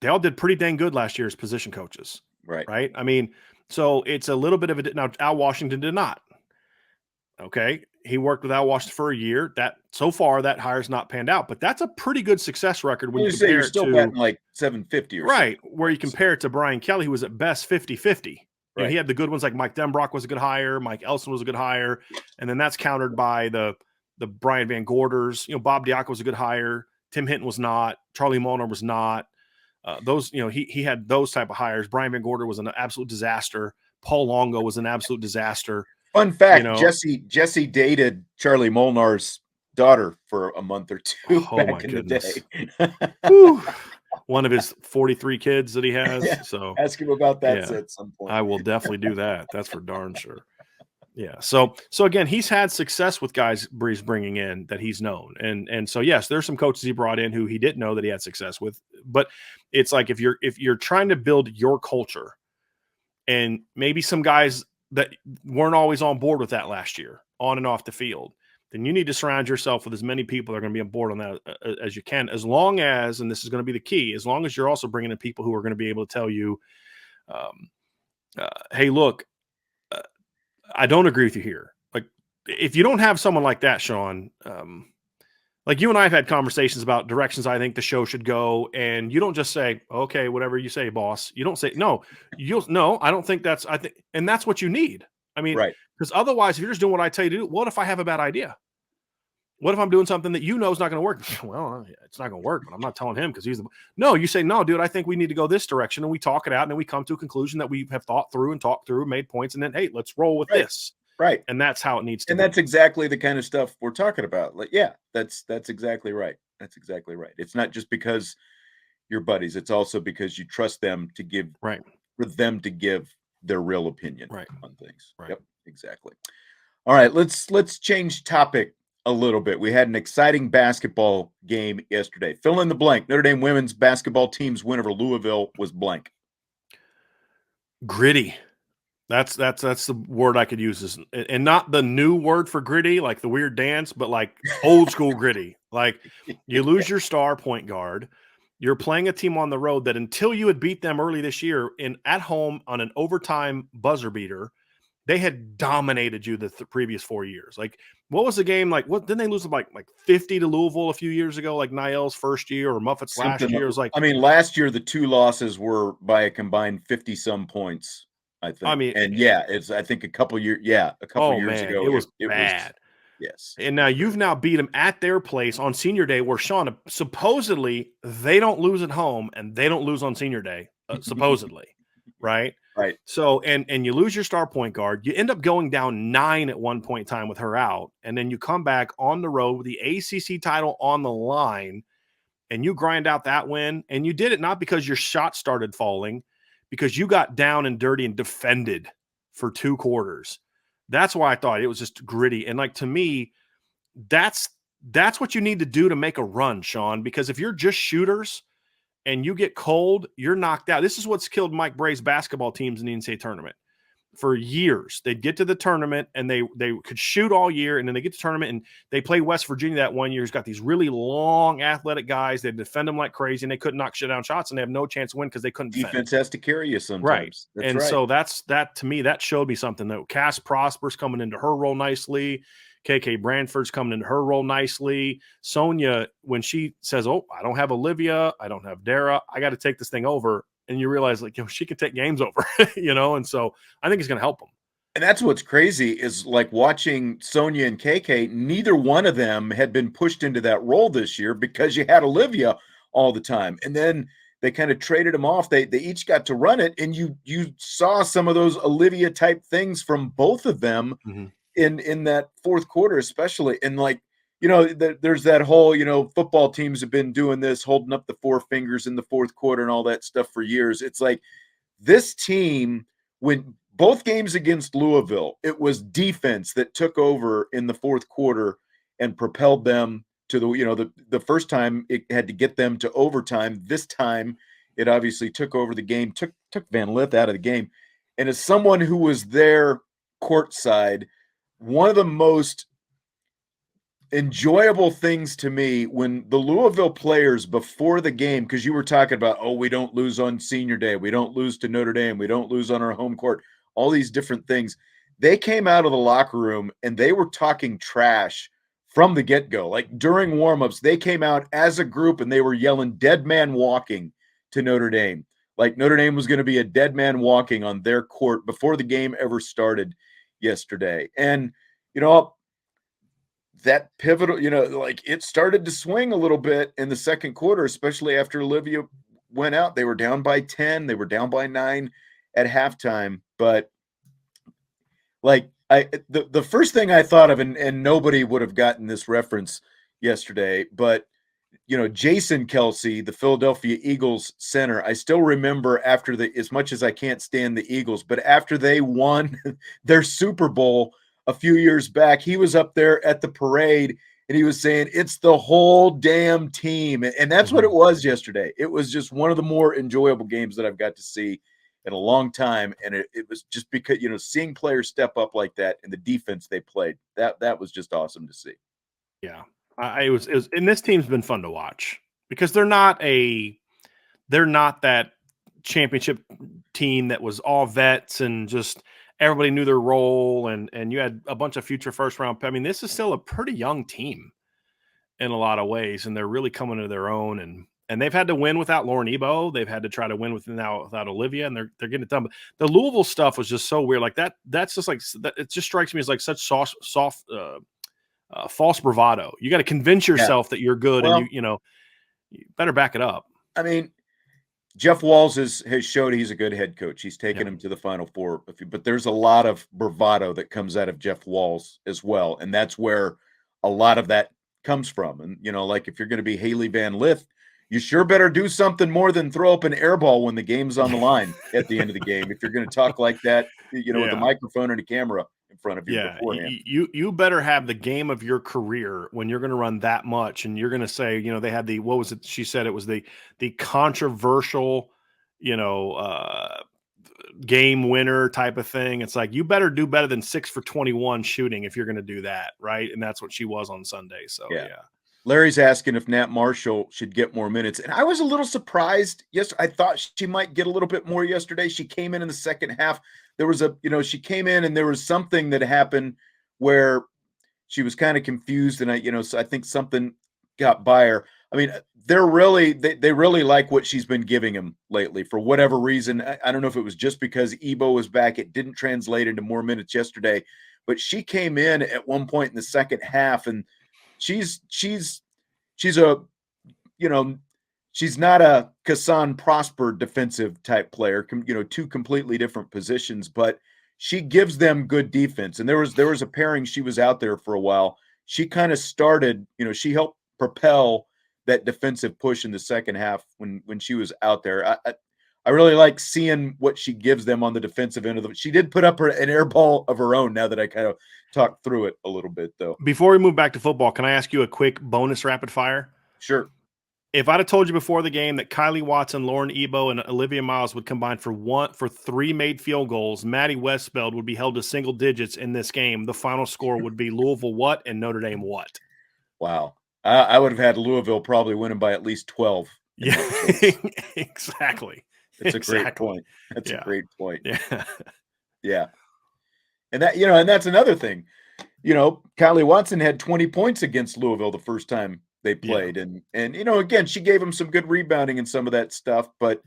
They all did pretty dang good last year as position coaches. Right? I mean, so it's a little bit of a – now, Al Washington did not. Okay? He worked with Al Washington for a year. That so far that hire's not panned out, but that's a pretty good success record when you compare you're still batting like 750 or something. Where you compare it to Brian Kelly, who was at best 50-50. You know, he had the good ones like Mike Denbrock was a good hire, Mike Elson was a good hire, and then that's countered by the Brian Van Gorders. You know, Bob Diaco was a good hire, Tim Hinton was not, Charlie Molnar was not. Those, you know, he had those type of hires. Brian Van Gorder was an absolute disaster. Paul Longo was an absolute disaster. Fun fact, you know, Jesse dated Charlie Molnar's daughter for a month or two back in the day. One of his 43 kids that he has. Yeah. So ask him about that at some point. I will definitely do that. That's for darn sure. Yeah. So again, he's had success with guys Breeze bringing in that he's known. And so, yes, there's some coaches he brought in who he didn't know that he had success with, but it's like, if you're trying to build your culture, and maybe some guys that weren't always on board with that last year, on and off the field, then you need to surround yourself with as many people that are going to be on board on that as you can, as long as, and this is going to be the key, as long as you're also bringing in people who are going to be able to tell you, hey, look, I don't agree with you here. Like, if you don't have someone like that, Sean, like you and I have had conversations about directions I think the show should go, and you don't just say, okay, whatever you say, boss. You don't say, no, I don't think that's, and that's what you need. I mean, because otherwise, if you're just doing what I tell you to do, what if I have a bad idea? What if I'm doing something that you know is not going to work? Well, it's not going to work, but I'm not telling him because he's no, you say, no, dude, I think we need to go this direction, and we talk it out, and then we come to a conclusion that we have thought through and talked through, made points, and then, hey, let's roll with this. Right. And that's how it needs to be. And that's exactly the kind of stuff we're talking about. Like, yeah, that's exactly right. That's exactly right. It's not just because you're buddies. It's also because you trust them to give, for them to give their real opinion on things. Yep, exactly. All right, let's change topic a little bit. We had an exciting basketball game yesterday. Fill in the blank. Notre Dame women's basketball team's win over Louisville was blank. Gritty. That's the word I could use, and not the new word for gritty, like the weird dance, but like old school gritty. Like, you lose your star point guard. You're playing a team on the road that, until you had beat them early this year at home on an overtime buzzer beater, they had dominated you the previous 4 years. Like, what was the game like? What didn't they lose like 50 to Louisville a few years ago? Like Niall's first year, or Muffet's last year. It was like, I mean, last year the two losses were by a combined 50 some points. I think. I mean, and it's, I think a couple years ago, it was bad. Yes. And now you've beat them at their place on senior day, where, Sean, supposedly they don't lose at home and they don't lose on senior day, supposedly. right? Right. So, and you lose your star point guard. You end up going down 9 at one point in time with her out. And then you come back on the road with the ACC title on the line and you grind out that win. And you did it not because your shot started falling, because you got down and dirty and defended for 2 quarters. That's why I thought it was just gritty. And like, to me, that's what you need to do to make a run, Sean, because if you're just shooters and you get cold, you're knocked out. This is what's killed Mike Bray's basketball teams in the NCAA tournament. For years, they'd get to the tournament and they could shoot all year, and then they get to the tournament and they play West Virginia that one year. It's got these really long, athletic guys. They defend them like crazy, and they couldn't knock shit down shots, and they have no chance to win because they couldn't defend. Defense has to carry you sometimes. Right. That's and right. so that to me, that showed me something. That Cass Prosper's coming into her role nicely. KK Branford's coming into her role nicely. Sonia, when she says, "Oh, I don't have Olivia, I don't have Dara, I got to take this thing over," and you realize, like, she can take games over, and so I think it's going to help them. And that's what's crazy is, like, watching Sonia and KK, neither one of them had been pushed into that role this year because you had Olivia all the time. And then they kind of traded them off. They each got to run it, and you saw some of those Olivia type things from both of them in that fourth quarter, especially. And, like, there's that whole, football teams have been doing this, holding up the 4 fingers in the fourth quarter and all that stuff for years. It's like this team, when both games against Louisville, it was defense that took over in the fourth quarter and propelled them to the first time it had to get them to overtime. This time it obviously took over the game, took Van Lith out of the game. And as someone who was there courtside, one of the most enjoyable things to me when the Louisville players before the game, because you were talking about, we don't lose on senior day, we don't lose to Notre Dame, we don't lose on our home court, all these different things. They came out of the locker room and they were talking trash from the get-go. Like, during warmups, they came out as a group and they were yelling "dead man walking" to Notre Dame. Like, Notre Dame was going to be a dead man walking on their court before the game ever started yesterday. And that pivotal, like, it started to swing a little bit in the second quarter, especially after Olivia went out. They were down by 10. They were down by 9 at halftime. But, like, the first thing I thought of, and nobody would have gotten this reference yesterday, but, Jason Kelsey, the Philadelphia Eagles center, I still remember as much as I can't stand the Eagles, but after they won their Super Bowl a few years back, he was up there at the parade and he was saying, "It's the whole damn team." And that's what it was yesterday. It was just one of the more enjoyable games that I've got to see in a long time. And it was just because, seeing players step up like that and the defense they played, that was just awesome to see. Yeah. It was, and this team's been fun to watch because they're not that championship team that was all vets and just everybody knew their role and you had a bunch of future first round. I mean, this is still a pretty young team in a lot of ways, and they're really coming to their own. And they've had to win without Lauren Ebo. They've had to try to win without Olivia, and they're getting it done. But the Louisville stuff was just so weird. Like that's just like that. It just strikes me as like such soft false bravado. You got to convince yourself that you're good, and you better back it up. I mean, Jeff Walls has showed he's a good head coach. He's taken him to the Final Four, but there's a lot of bravado that comes out of Jeff Walls as well, and that's where a lot of that comes from. And like, if you're going to be Haley Van Lith, you sure better do something more than throw up an air ball when the game's on the line at the end of the game. If you're going to talk like that, with a microphone and a camera in front of you beforehand. You better have the game of your career when you're going to run that much, and you're going to say, they had the, what was it? She said it was the controversial, game winner type of thing. It's like, you better do better than 6 for 21 shooting if you're going to do that, right? And that's what she was on Sunday. So yeah. Larry's asking if Nat Marshall should get more minutes. And I was a little surprised. Yes, I thought she might get a little bit more yesterday. She came in the second half. There was she came in and there was something that happened where she was kind of confused. And so I think something got by her. I mean, they really like what she's been giving him lately for whatever reason. I don't know if it was just because Ebo was back. It didn't translate into more minutes yesterday, but she came in at one point in the second half, and she's a she's not a Kassan Prosper defensive type player, two completely different positions, but she gives them good defense. And there was a pairing, she was out there for a while. She kind of started, she helped propel that defensive push in the second half when she was out there. I really like seeing what she gives them on the defensive end of the. She did put up an air ball of her own. Now that I kind of talked through it a little bit, though. Before we move back to football, can I ask you a quick bonus rapid fire? Sure. If I'd have told you before the game that Kylie Watson, Lauren Ebo, and Olivia Miles would combine for 3 made field goals, Maddie Westfeld would be held to single digits in this game. The final score would be Louisville what and Notre Dame what? Wow. I would have had Louisville probably winning by at least 12. Yeah, exactly. It's a great point. That's a great point. Yeah. Yeah. And that's another thing. Kylie Watson had 20 points against Louisville the first time they played. And again, she gave them some good rebounding and some of that stuff, but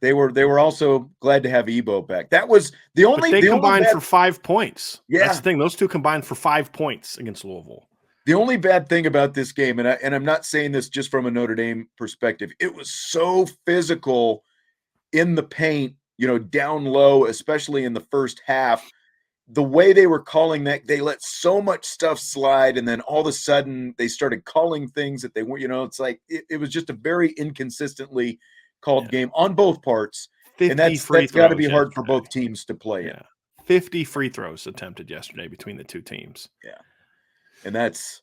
they were also glad to have Ebo back. That was the only. But they combined for 5 points. Yeah. That's the thing. Those two combined for 5 points against Louisville. The only bad thing about this game, and I'm not saying this just from a Notre Dame perspective, it was so physical in the paint, down low, especially in the first half. The way they were calling that, they let so much stuff slide, and then all of a sudden they started calling things that they weren't. It's like it was just a very inconsistently called game on both parts, and that's got to be hard for both teams to play in. 50 free throws attempted yesterday between the two teams. Yeah, and that's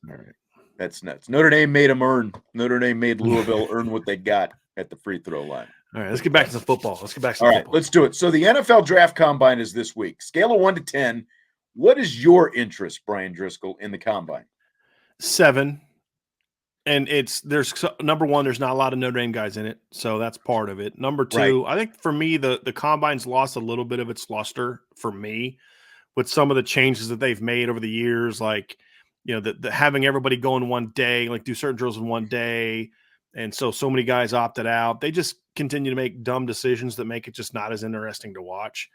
nuts. Notre Dame made them earn. Notre Dame made Louisville earn what they got at the free throw line. All right, let's get back to the football. All right, let's do it. So the NFL Draft Combine is this week. Scale of 1 to 10. What is your interest, Brian Driscoll, in the Combine? 7. And there's number 1, there's not a lot of Notre Dame guys in it, so that's part of it. Number 2, I think for me, the Combine's lost a little bit of its luster for me with some of the changes that they've made over the years, like, the having everybody go in one day, like do certain drills in one day. And so many guys opted out. They just continue to make dumb decisions that make it just not as interesting to watch.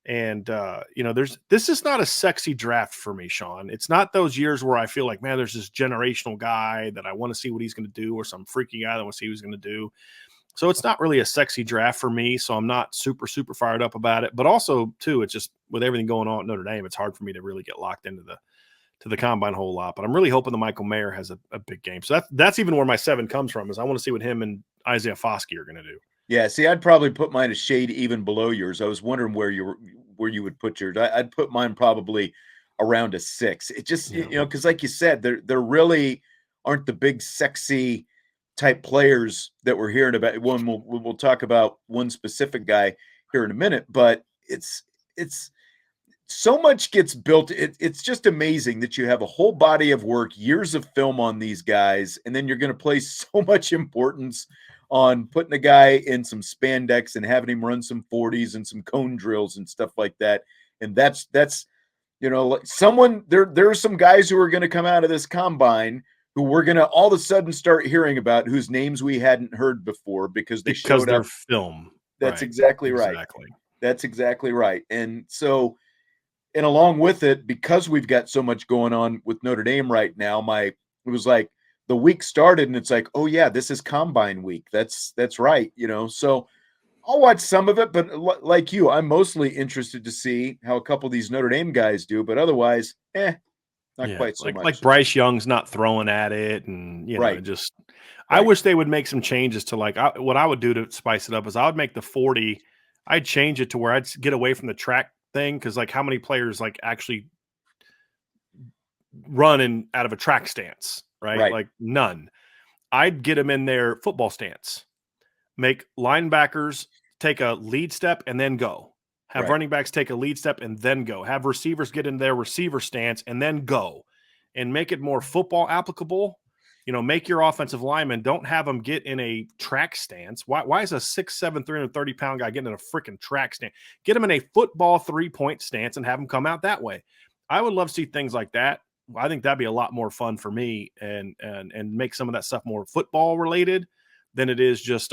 And, this is not a sexy draft for me, Sean. It's not those years where I feel like, man, there's this generational guy that I want to see what he's going to do, or some freaky guy that I want to see what he's going to do. So it's not really a sexy draft for me. So I'm not super, super fired up about it. But also, too, it's just with everything going on at Notre Dame, it's hard for me to really get locked into the Combine a whole lot. But I'm really hoping that Michael Mayer has a big game. So that's even where my 7 comes from, is I want to see what him and Isaiah Foskey are going to do. Yeah, see, I'd probably put mine a shade even below yours. I was wondering where you would put yours. I'd put mine probably around a 6. It just, because like you said, there really aren't the big sexy type players that we're hearing about. We'll talk about one specific guy here in a minute, but it's so much gets built. It's just amazing that you have a whole body of work, years of film on these guys, and then you're going to place so much importance on putting a guy in some spandex and having him run some 40s and some cone drills and stuff like that. And that's someone there are some guys who are going to come out of this Combine who we're going to all of a sudden start hearing about, whose names we hadn't heard before because showed their up. Film. That's exactly right. That's exactly right. And so, and along with it, because we've got so much going on with Notre Dame right now, it was like the week started and it's like, oh yeah, this is Combine week. That's right. So I'll watch some of it, but like you, I'm mostly interested to see how a couple of these Notre Dame guys do, but otherwise, not quite so much. Like Bryce Young's not throwing at it. And, I wish they would make some changes to what I would do to spice it up is I would make the 40. I'd change it to where I'd get away from the track thing. Cause how many players actually run out of a track stance, right? Like none. I'd get them in their football stance, make linebackers take a lead step and then go. Have running backs take a lead step and then go. Have receivers get in their receiver stance and then go, and make it more football applicable. Make your offensive linemen, don't have them get in a track stance. Why is a 6'7", 330-pound guy getting in a freaking track stance? Get them in a football 3-point stance and have them come out that way. I would love to see things like that. I think that'd be a lot more fun for me and make some of that stuff more football related than it is just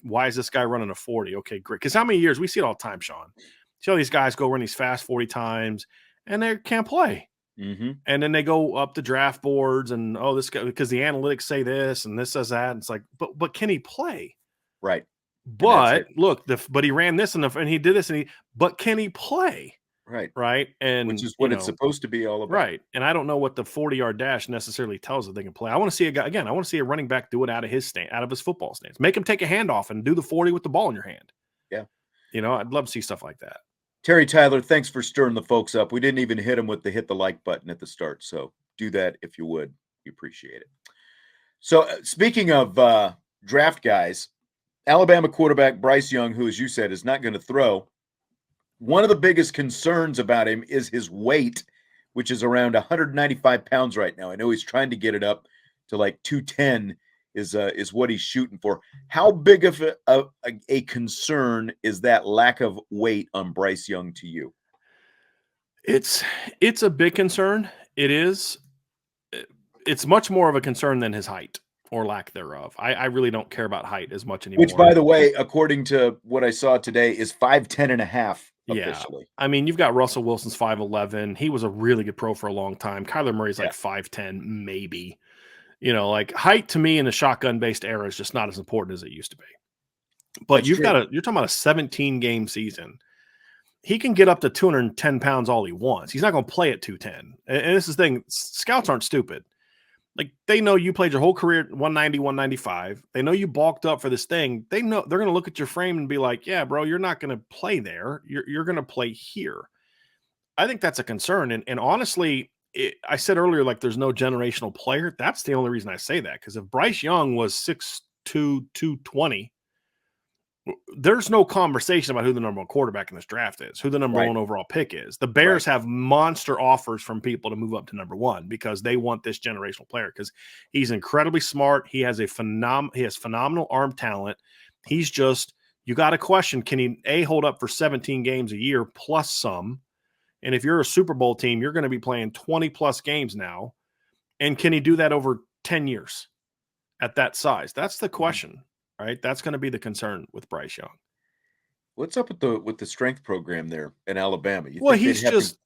why is this guy running a 40? Okay, great. Because how many years we see it all the time, Sean? See all these guys go run these fast 40 times and they can't play. Mhm. And then they go up the draft boards and, oh, this guy, because the analytics say this and this says that. And it's like, but can he play? Right. And that's it. But look, but he ran this and he did this but can he play? Right. Right. Which And, is what it's supposed to be all about. right. And I don't know what the 40-yard dash necessarily tells that they can play. I want to see a guy again. I want to see a running back do it out of his football stance. Make him take a handoff and do the 40 with the ball in your hand. Yeah. I'd love to see stuff like that. Terry Tyler, thanks for stirring the folks up. We didn't even hit them with the hit the like button at the start. So do that if you would. We appreciate it. So speaking of draft guys, Alabama quarterback Bryce Young, who, as you said, is not going to throw. One of the biggest concerns about him is his weight, which is around 195 pounds right now. I know he's trying to get it up to like 210 is what he's shooting for. How big of a concern is that lack of weight on Bryce Young to you? It's a big concern. It is. It's much more of a concern than his height or lack thereof. I really don't care about height as much anymore. Which, by the way, according to what I saw today, is 5'10" and a half officially. Yeah. I mean, you've got Russell Wilson's 5'11". He was a really good pro for a long time. Kyler Murray's like 5'10", maybe. Like height to me in the shotgun-based era is just not as important as it used to be. But you're talking about a 17-game season. He can get up to 210 pounds all he wants. He's not going to play at 210. And this is the thing, scouts aren't stupid. Like, they know you played your whole career at 190, 195. They know you bulked up for this thing. They know they're going to look at your frame and be like, yeah, bro, you're not going to play there. You're going to play here. I think that's a concern. And honestly, I said earlier, like, there's no generational player. That's the only reason I say that. Because if Bryce Young was 6'2", 220, there's no conversation about who the number one quarterback in this draft is, who the number one overall pick is. The Bears have monster offers from people to move up to number one because they want this generational player because he's incredibly smart. He has phenomenal arm talent. He's just, you got to question, can he hold up for 17 games a year plus some? And if you're a Super Bowl team, you're going to be playing 20 plus games now. And can he do that over 10 years at that size? That's the question. Right, that's going to be the concern with Bryce Young. What's up with the strength program there in Alabama? He's just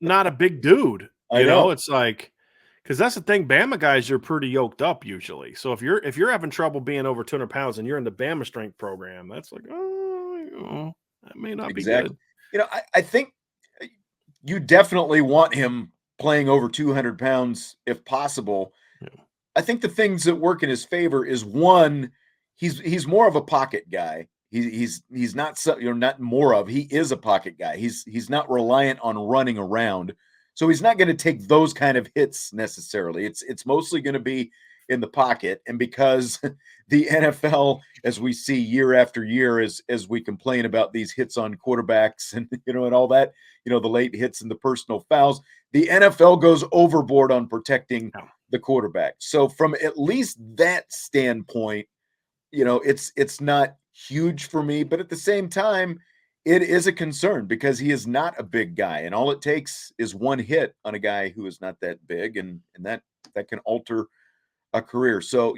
not a big dude. You know, it's like, because that's the thing. Bama guys are pretty yoked up usually. So if you're having trouble being over 200 pounds and you're in the Bama strength program, that's like, that may not be good. I think you definitely want him playing over 200 pounds if possible. Yeah. I think the things that work in his favor is, one, he's more of a pocket guy. He's not not more of, he is a pocket guy. He's not reliant on running around. So he's not going to take those kind of hits necessarily. It's mostly going to be in the pocket. And because the NFL, as we see year after year, as we complain about these hits on quarterbacks and and all that, the late hits and the personal fouls, the NFL goes overboard on protecting the quarterback. So from at least that standpoint, it's not huge for me, but at the same time, it is a concern because he is not a big guy, and all it takes is one hit on a guy who is not that big, and that can alter a career. So,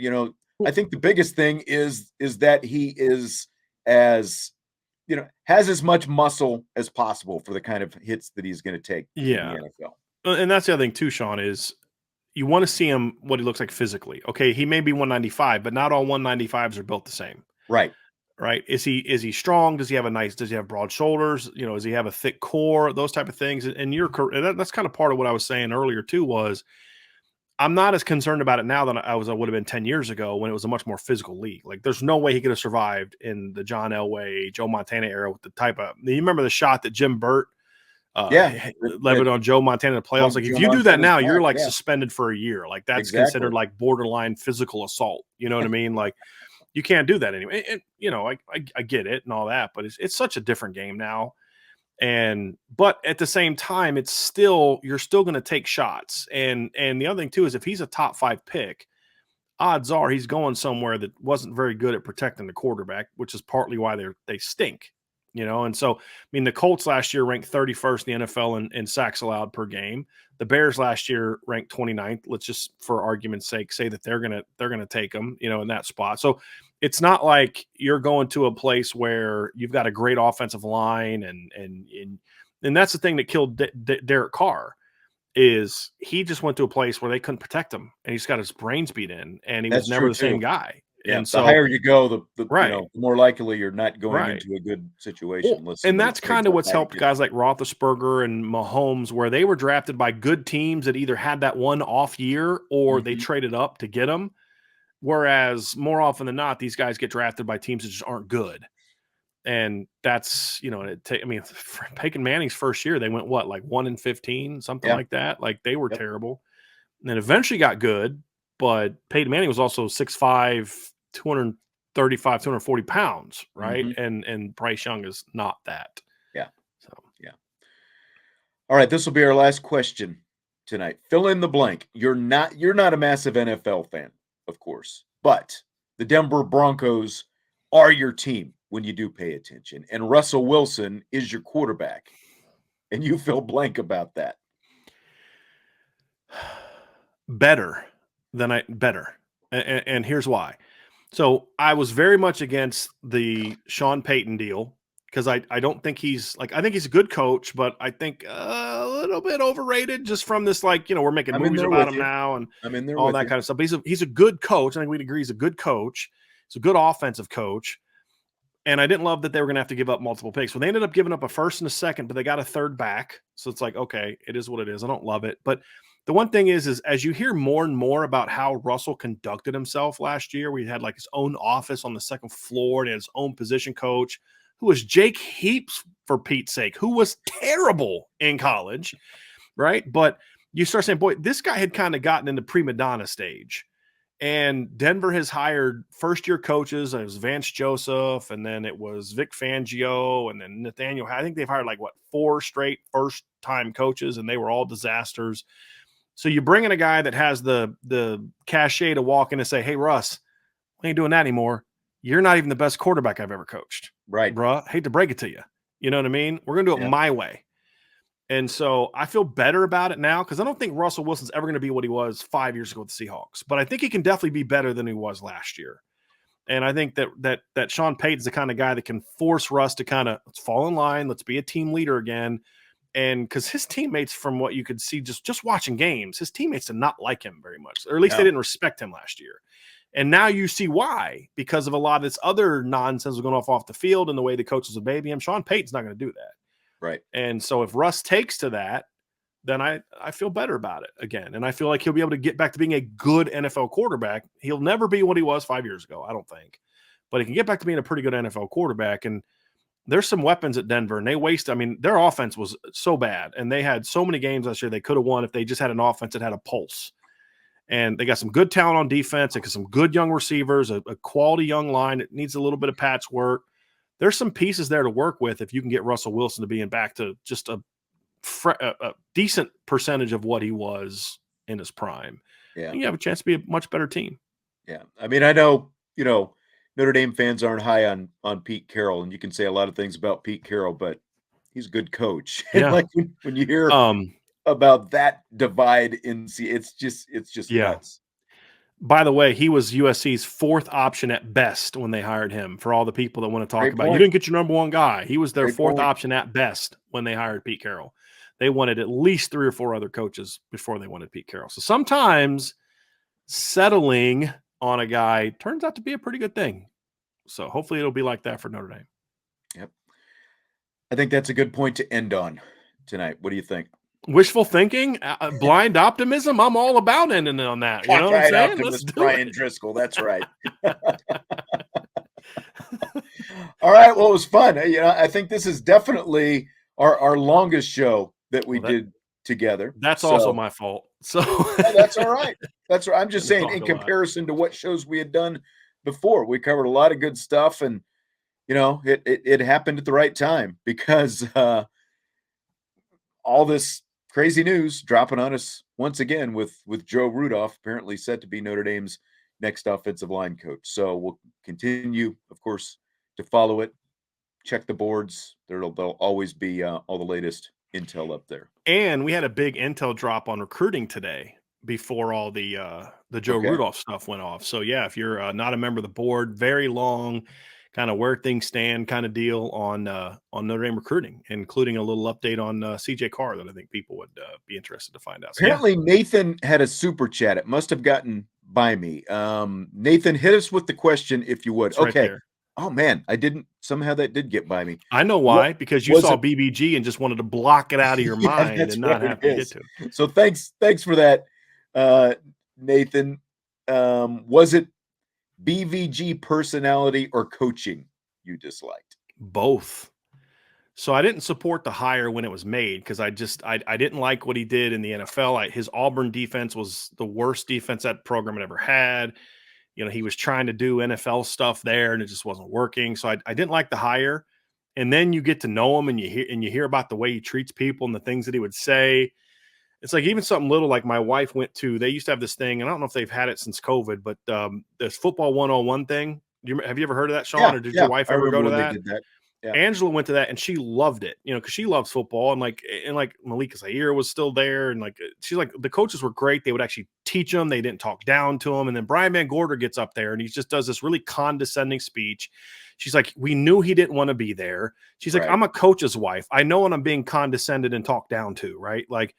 I think the biggest thing is that he is has as much muscle as possible for the kind of hits that he's going to take in the NFL. And that's the other thing too, Sean, is you want to see him, what he looks like physically. Okay, he may be 195, but not all 195s are built the same. Right. Right. Is he strong? Does he have broad shoulders? Does he have a thick core? Those type of things. And that's kind of part of what I was saying earlier too, was I'm not as concerned about it now than I would have been 10 years ago when it was a much more physical league. Like, there's no way he could have survived in the John Elway, Joe Montana era with the type of, you remember the shot that Jim Burt levied on Joe Montana in the playoffs. Like, if you do that now, you're like suspended for a year. Like, that's considered like borderline physical assault. You know what I mean? Like, you can't do that anyway. And, I get it and all that, but it's such a different game now. But at the same time, you're still going to take shots. And the other thing too is, if he's a top 5 pick, odds are he's going somewhere that wasn't very good at protecting the quarterback, which is partly why they stink. And so, I mean, the Colts last year ranked 31st in the NFL in sacks allowed per game. The Bears last year ranked 29th. Let's just, for argument's sake, say that they're gonna take them, in that spot. So it's not like you're going to a place where you've got a great offensive line and And that's the thing that killed Derek Carr. Is he just went to a place where they couldn't protect him, and he just got his brains beat in, and he was never the same guy. Yeah, and the so higher you go, the right, the more likely you're not going right. into a good situation. Well, and that's kind of what's helped guys like Roethlisberger and Mahomes, where they were drafted by good teams that either had that one off year or they traded up to get them. Whereas more often than not, these guys get drafted by teams that just aren't good. And that's, Peyton Manning's first year, they went what, like 1-15, something like that. Like they were terrible. And then eventually got good, but Peyton Manning was also 6'5", 235, 240 pounds, right? And Bryce Young is not that. Yeah. So yeah. All right, this will be our last question tonight. Fill in the blank. You're not a massive NFL fan, of course, but the Denver Broncos are your team when you do pay attention. And Russell Wilson is your quarterback. And you feel blank about that. Better. And here's why. So I was very much against the Sean Payton deal because I don't think I think he's a good coach, but I think a little bit overrated just from this, we're making movies about him now and all that kind of stuff. But he's a good coach. I think we'd agree he's a good coach. He's a good offensive coach. And I didn't love that they were going to have to give up multiple picks. Well, they ended up giving up a first and a second, but they got a third back. So it's like, okay, it is what it is. I don't love it. But the one thing is as you hear more and more about how Russell conducted himself last year, we had like his own office on the second floor and he had his own position coach, who was Jake Heaps, for Pete's sake, who was terrible in college, right? But you start saying, boy, this guy had kind of gotten into prima donna stage. And Denver has hired first-year coaches. It was Vance Joseph, and then it was Vic Fangio, and then Nathaniel. I think they've hired 4 straight first-time coaches, and they were all disasters. So you bring in a guy that has the cachet to walk in and say, hey, Russ, we ain't doing that anymore. You're not even the best quarterback I've ever coached. Right. Bruh, hate to break it to you. You know what I mean? We're going to do it my way. And so I feel better about it now because I don't think Russell Wilson's ever going to be what he was 5 years ago with the Seahawks. But I think he can definitely be better than he was last year. And I think that Sean Payton's the kind of guy that can force Russ to kind of, let's fall in line, let's be a team leader again. And because his teammates, from what you could see just watching games, his teammates did not like him very much, or at least they didn't respect him last year. And now you see why, because of a lot of this other nonsense going off the field and the way the coaches would baby him. Sean Payton's not going to do that. Right. And so if Russ takes to that, then I feel better about it again. And I feel like he'll be able to get back to being a good NFL quarterback. He'll never be what he was 5 years ago, I don't think. But he can get back to being a pretty good NFL quarterback. And there's some weapons at Denver, and they their offense was so bad. And they had so many games last year they could have won if they just had an offense that had a pulse. And they got some good talent on defense. They got some good young receivers, a quality young line. It needs a little bit of patchwork. There's some pieces there to work with if you can get Russell Wilson to being back to just a decent percentage of what he was in his prime. Yeah. And you have a chance to be a much better team. Yeah. I mean, I know, Notre Dame fans aren't high on Pete Carroll, and you can say a lot of things about Pete Carroll, but he's a good coach. Yeah. And when you hear about that divide it's just nuts. By the way, he was USC's 4th option at best when they hired him. For all the people that want to talk about, you didn't get your number 1 guy. He was their 4th option at best when they hired Pete Carroll. They wanted at least 3 or 4 other coaches before they wanted Pete Carroll. So sometimes settling on a guy turns out to be a pretty good thing. So hopefully it'll be like that for Notre Dame. Yep. I think that's a good point to end on tonight. What do you think? Wishful thinking, blind optimism. I'm all about ending on that. You know what I'm saying? Optimist Brian Driscoll. That's right. All right. Well, it was fun. I think this is definitely our longest show that we did together. That's also my fault. So that's all right. That's right. I'm just saying, in comparison to what shows we had done before, we covered a lot of good stuff, and it happened at the right time because all this crazy news dropping on us once again with Joe Rudolph, apparently set to be Notre Dame's next offensive line coach. So we'll continue, of course, to follow it. Check the boards. There'll always be all the latest intel up there. And we had a big intel drop on recruiting today before all the Joe Rudolph stuff went off. So yeah, if you're not a member of the board, very long kind of where things stand kind of deal on Notre Dame recruiting, including a little update on CJ Carr that I think people would be interested to find out. So, yeah. Apparently, Nathan had a super chat. It must have gotten by me. Nathan, hit us with the question if you would. It's right Okay. there. Oh man, I didn't. Somehow that did get by me. I know What why, because you was saw it? BBG and just wanted to block it out of your Yeah, mind that's and not what it have to get is. to it. So thanks for that, Nathan. Was it BVG personality or coaching you disliked? Both. So I didn't support the hire when it was made because I didn't like what he did in the NFL. His Auburn defense was the worst defense that program had ever had. You know, he was trying to do NFL stuff there and it just wasn't working. So I didn't like the hire. And then you get to know him and you hear about the way he treats people and the things that he would say. It's like even something little like my wife went to, they used to have this thing, and I don't know if they've had it since COVID, but this football 101 thing. Have you ever heard of that, Sean? Yeah, Or did yeah. your wife I ever go remember to when they that? did that. Yeah, Angela went to that and she loved it, you know, because she loves football, and like Malika Zaire was still there, and like she's like the coaches were great. They would actually teach them. They didn't talk down to them. And then Brian Van Gorder gets up there and he just does this really condescending speech. She's like, we knew he didn't want to be there. She's like, right. I'm a coach's wife. I know when I'm being condescended and talked down to, right? Like,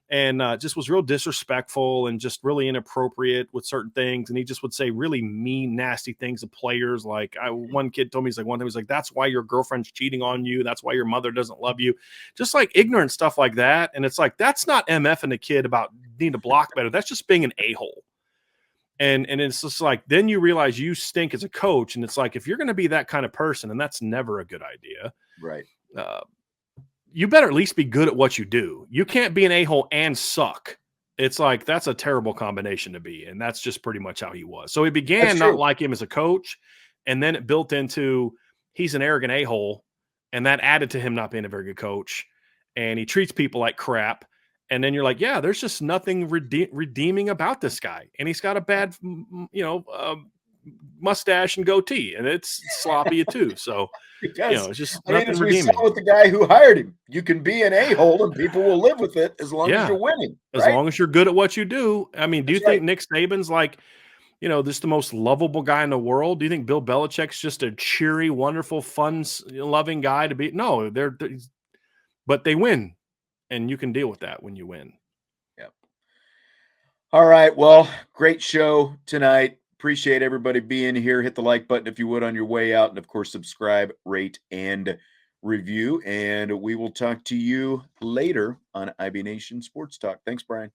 and just was real disrespectful and just really inappropriate with certain things. And he just would say really mean, nasty things to players. Like one kid told me, he's like, one time he's like, that's why your girlfriend's cheating on you. That's why your mother doesn't love you. Just like ignorant stuff like that. And it's like, that's not MFing a kid about needing to block better. That's just being an a-hole. And it's just like, then you realize you stink as a coach. And it's like, if you're going to be that kind of person, and that's never a good idea. Right. You better at least be good at what you do. You can't be an a-hole and suck. It's like, that's a terrible combination to be. And that's just pretty much how he was. So he began not like him as a coach. And then it built into, he's an arrogant a-hole. And that added to him not being a very good coach. And he treats people like crap. And then you're like, yeah, there's just nothing redeeming about this guy. And he's got a bad, mustache and goatee. And it's sloppy too. So, because it's just I mean, nothing as we redeeming. saw with the guy who hired him, you can be an a-hole and people will live with it as long as you're winning. As long as you're good at what you do. I mean, do you think Nick Saban's like, this the most lovable guy in the world? Do you think Bill Belichick's just a cheery, wonderful, fun, loving guy to be? No, but they win, and you can deal with that when you win. Yep. All right. Well, great show tonight. Appreciate everybody being here. Hit the like button if you would on your way out. And of course, subscribe, rate, and review. And we will talk to you later on IB Nation Sports Talk. Thanks, Brian.